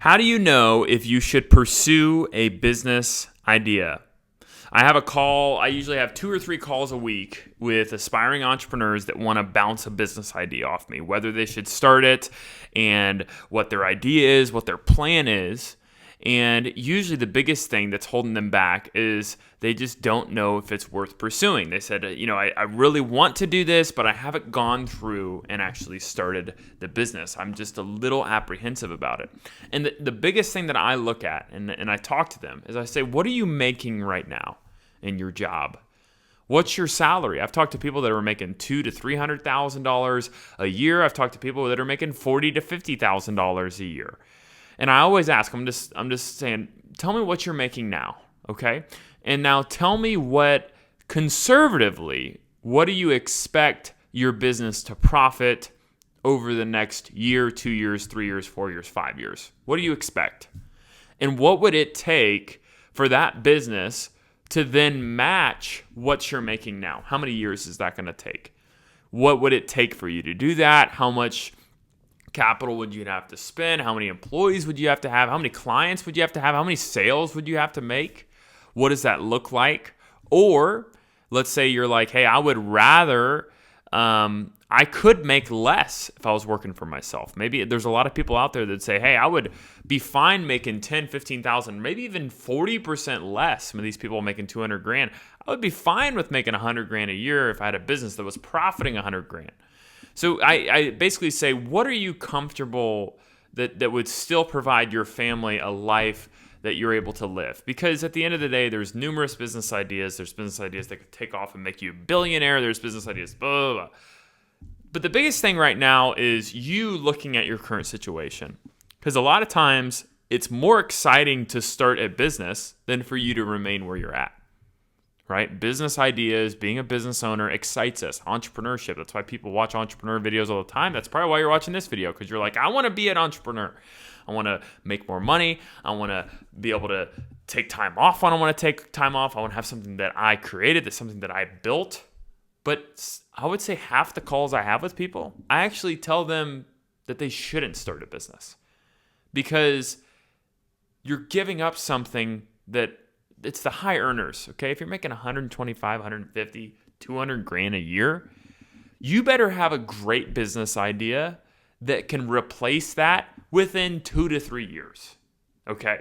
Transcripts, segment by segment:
How do you know if you should pursue a business idea? I have a call. I usually have 2 or 3 calls a week with aspiring entrepreneurs that want to bounce a business idea off me, whether they should start it and what their idea is, what their plan is. And usually the biggest thing that's holding them back is they just don't know if it's worth pursuing. They said, I really want to do this, but I haven't gone through and actually started the business. I'm just a little apprehensive about it. And the biggest thing that I look at, and I talk to them, is I say, what are you making right now in your job? What's your salary? I've talked to people that are making $200,000 to $300,000 a year. I've talked to people that are making $40,000 to $50,000 a year. And I always ask, I'm just saying, tell me what you're making now, okay? And now tell me conservatively, what do you expect your business to profit over the next year, 2 years, 3 years, 4 years, 5 years? What do you expect? And what would it take for that business to then match what you're making now? How many years is that going to take? What would it take for you to do that? How much capital would you have to spend? How many employees would you have to have? How many clients would you have to have? How many sales would you have to make? What does that look like? Or let's say you're like, hey, I would rather, I could make less if I was working for myself. Maybe there's a lot of people out there that say, hey, I would be fine making 10, 15,000, maybe even 40% less. Some of these people making 200 grand. I would be fine with making 100 grand a year if I had a business that was profiting 100 grand. So I basically say, what are you comfortable that would still provide your family a life that you're able to live? Because at the end of the day, there's numerous business ideas. There's business ideas that could take off and make you a billionaire. There's business ideas, blah, blah, blah. But the biggest thing right now is you looking at your current situation. Because a lot of times, it's more exciting to start a business than for you to remain where you're at. Right? Business ideas, being a business owner excites us. Entrepreneurship. That's why people watch entrepreneur videos all the time. That's probably why you're watching this video, because you're like, I want to be an entrepreneur. I want to make more money. I want to be able to take time off when I want to take time off. I want to have something that I created, that's something that I built. But I would say half the calls I have with people, I actually tell them that they shouldn't start a business, because you're giving up something that it's the high earners, okay? If you're making 125, 150, 200 grand a year, you better have a great business idea that can replace that within 2 to 3 years, okay?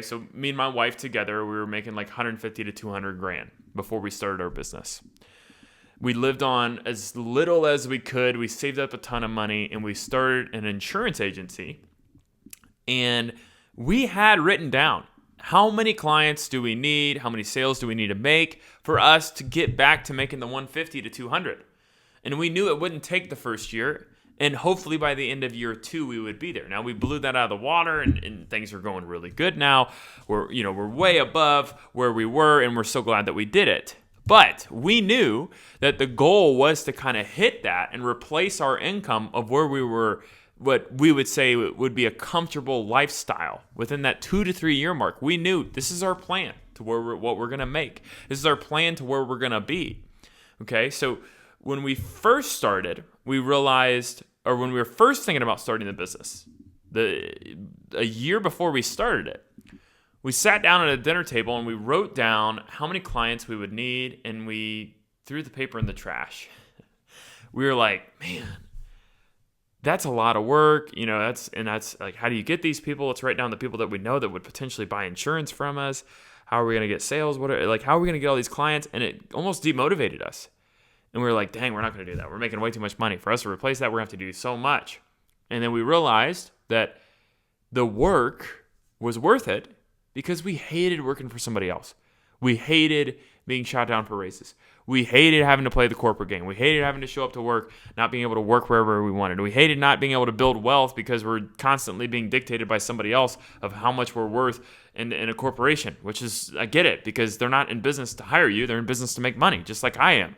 So me and my wife together, we were making like 150 to 200 grand before we started our business. We lived on as little as we could. We saved up a ton of money, and we started an insurance agency. And we had written down, how many clients do we need? How many sales do we need to make for us to get back to making the 150 to 200? And we knew it wouldn't take the first year, and hopefully by the end of year 2 we would be there. Now we blew that out of the water, and things are going really good now. We're way above where we were, and we're so glad that we did it. But we knew that the goal was to kind of hit that and replace our income of where we were, what we would say would be a comfortable lifestyle within that 2 to 3 year mark. We knew this is our plan to what we're going to make. This is our plan to where we're going to be. Okay, so when we first started, we realized, or when we were first thinking about starting the business, a year before we started it, we sat down at a dinner table and we wrote down how many clients we would need, and we threw the paper in the trash. We were like, man, that's a lot of work, that's like, how do you get these people? Let's write down the people that we know that would potentially buy insurance from us. How are we going to get sales? How are we going to get all these clients? And it almost demotivated us. And we were like, dang, we're not going to do that. We're making way too much money. For us to replace that, we're going to have to do so much. And then we realized that the work was worth it because we hated working for somebody else. We hated being shot down for raises. We hated having to play the corporate game. We hated having to show up to work, not being able to work wherever we wanted. We hated not being able to build wealth because we're constantly being dictated by somebody else of how much we're worth in a corporation, which is, I get it, because they're not in business to hire you. They're in business to make money, just like I am.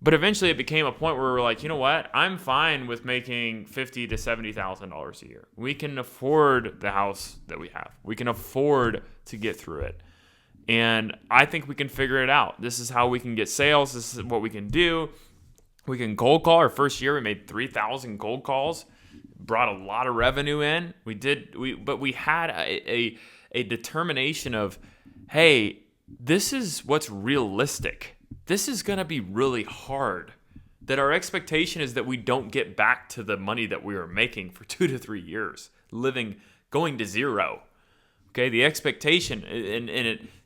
But eventually it became a point where we're like, you know what? I'm fine with making $50,000 to $70,000 a year. We can afford the house that we have. We can afford to get through it. And I think we can figure it out. This is how we can get sales. This is what we can do. We can cold call. Our first year, we made 3,000 cold calls. brought a lot of revenue in. But we had a determination of, hey, this is what's realistic. This is going to be really hard. That our expectation is that we don't get back to the money that we were making for 2 to 3 years, going to zero. Okay, the expectation, and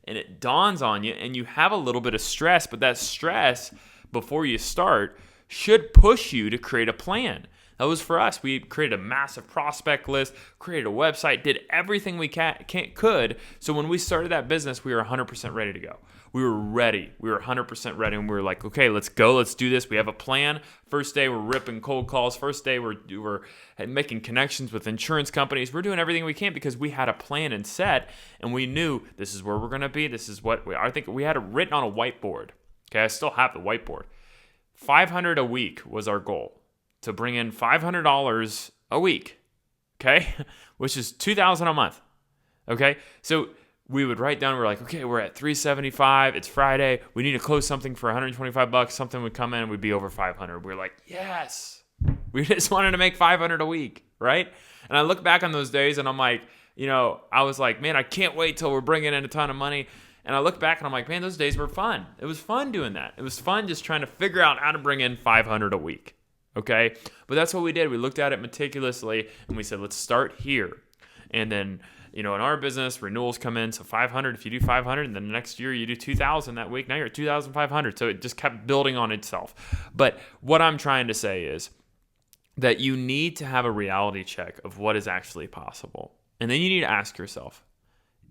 it dawns on you, and you have a little bit of stress, but that stress before you start should push you to create a plan. That was for us. We created a massive prospect list, created a website, did everything we could. So when we started that business, we were 100% ready to go. We were ready. We were 100% ready, and we were like, okay, let's go. Let's do this. We have a plan. First day, we're ripping cold calls. First day, we're making connections with insurance companies. We're doing everything we can because we had a plan and set, and we knew this is where we're going to be. This is what I think we had it written on a whiteboard. Okay, I still have the whiteboard. $500 a week was our goal. To bring in $500 a week, okay, which is $2,000 a month, okay. So we would write down. We're like, okay, we're at $375. It's Friday. We need to close something for $125. Something would come in. We'd be over $500. We're like, yes. We just wanted to make $500 a week, right? And I look back on those days, and I'm like, I was like, man, I can't wait till we're bringing in a ton of money. And I look back, and I'm like, man, those days were fun. It was fun doing that. It was fun just trying to figure out how to bring in $500 a week. Okay, but that's what we did. We looked at it meticulously, and we said, let's start here. And then, in our business, renewals come in. So 500, if you do 500, and then the next year you do 2,000 that week, now you're at 2,500. So it just kept building on itself. But what I'm trying to say is that you need to have a reality check of what is actually possible. And then you need to ask yourself,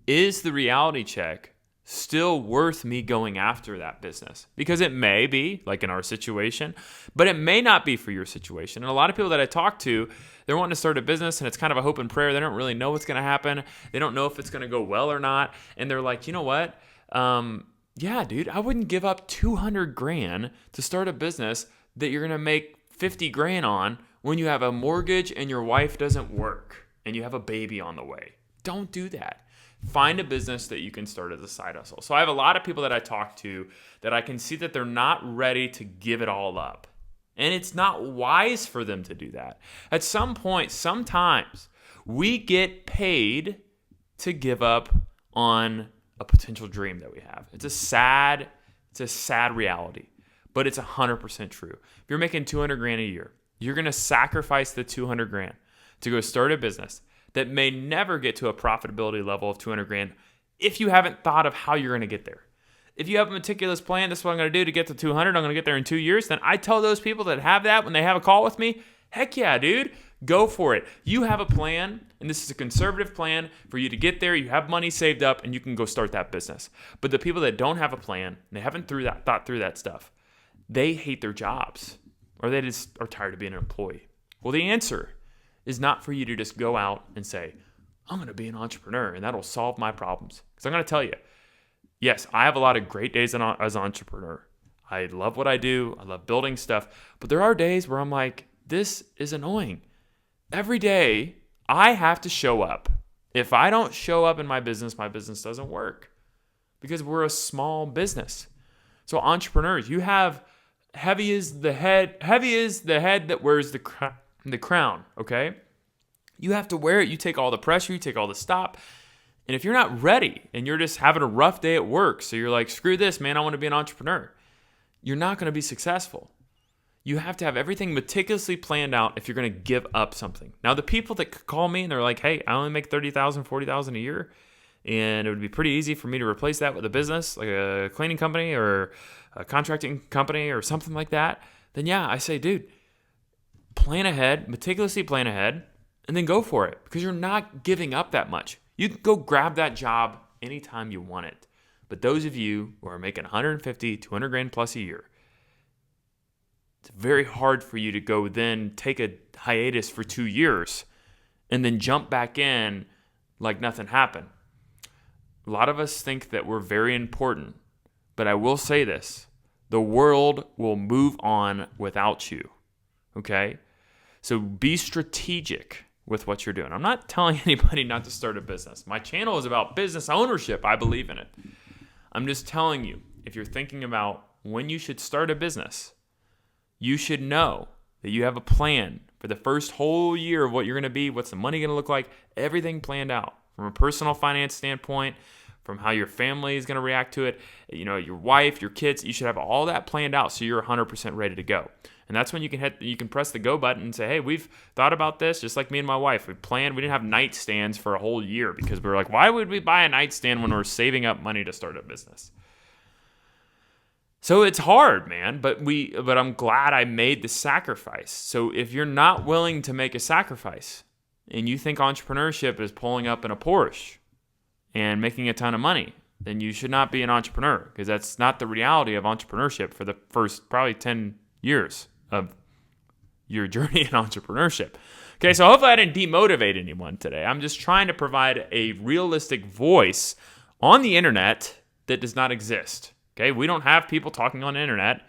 is the reality check still worth me going after that business? Because it may be, like in our situation, but it may not be for your situation. And a lot of people that I talk to, they're wanting to start a business, and it's kind of a hope and prayer. They don't really know what's going to happen. They don't know if it's going to go well or not. And they're like, you know what? Yeah, dude, I wouldn't give up $200,000 to start a business that you're going to make $50,000 on when you have a mortgage and your wife doesn't work and you have a baby on the way. Don't do that. Find a business that you can start as a side hustle. So I have a lot of people that I talk to that I can see that they're not ready to give it all up. And it's not wise for them to do that. At some point, sometimes we get paid to give up on a potential dream that we have. It's a sad reality, but it's 100% true. If you're making $200,000 a year, you're going to sacrifice the $200,000 to go start a business that may never get to a profitability level of $200,000 if you haven't thought of how you're going to get there. If you have a meticulous plan, this is what I'm going to do to get to 200, I'm going to get there in 2 years, then I tell those people that have that when they have a call with me, heck yeah, dude, go for it. You have a plan, and this is a conservative plan for you to get there. You have money saved up, and you can go start that business. But the people that don't have a plan, and they haven't thought through that stuff, they hate their jobs, or they just are tired of being an employee. Well, the answer is not for you to just go out and say, I'm going to be an entrepreneur and that'll solve my problems. Because I'm going to tell you, yes, I have a lot of great days as an entrepreneur. I love what I do. I love building stuff. But there are days where I'm like, this is annoying. Every day I have to show up. If I don't show up in my business doesn't work because we're a small business. So entrepreneurs, you have heavy is the head that wears the crown, okay? You have to wear it. You take all the pressure. You take all the stop. And if you're not ready and you're just having a rough day at work, so you're like, screw this, man, I want to be an entrepreneur, you're not going to be successful. You have to have everything meticulously planned out if you're going to give up something. Now, the people that call me and they're like, hey, I only make $30,000, $40,000 a year, and it would be pretty easy for me to replace that with a business, like a cleaning company or a contracting company or something like that, then yeah, I say, dude, plan ahead, meticulously plan ahead, and then go for it because you're not giving up that much. You can go grab that job anytime you want it. But those of you who are making $150,000, $200,000 plus a year, it's very hard for you to go then take a hiatus for 2 years and then jump back in like nothing happened. A lot of us think that we're very important, but I will say this, the world will move on without you, okay? So be strategic with what you're doing. I'm not telling anybody not to start a business. My channel is about business ownership. I believe in it. I'm just telling you, if you're thinking about when you should start a business, you should know that you have a plan for the first whole year of what you're going to be, what's the money going to look like, everything planned out from a personal finance standpoint, from how your family is going to react to it, your wife, your kids. You should have all that planned out so you're 100% ready to go. And that's when you can press the go button and say, hey, we've thought about this, just like me and my wife. We didn't have nightstands for a whole year because we were like, why would we buy a nightstand when we're saving up money to start a business? So it's hard, man, but I'm glad I made the sacrifice. So if you're not willing to make a sacrifice and you think entrepreneurship is pulling up in a Porsche and making a ton of money, then you should not be an entrepreneur, because that's not the reality of entrepreneurship for the first probably 10 years of your journey in entrepreneurship. Okay, so hopefully I didn't demotivate anyone today. I'm just trying to provide a realistic voice on the internet that does not exist. Okay, we don't have people talking on the internet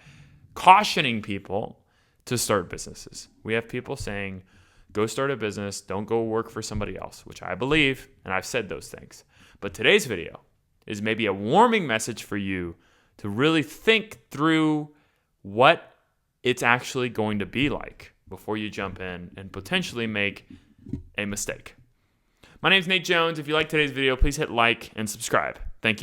cautioning people to start businesses. We have people saying, go start a business, don't go work for somebody else, which I believe, and I've said those things. But today's video is maybe a warming message for you to really think through what it's actually going to be like before you jump in and potentially make a mistake. My name's Nate Jones. If you like today's video, please hit like and subscribe. Thank you.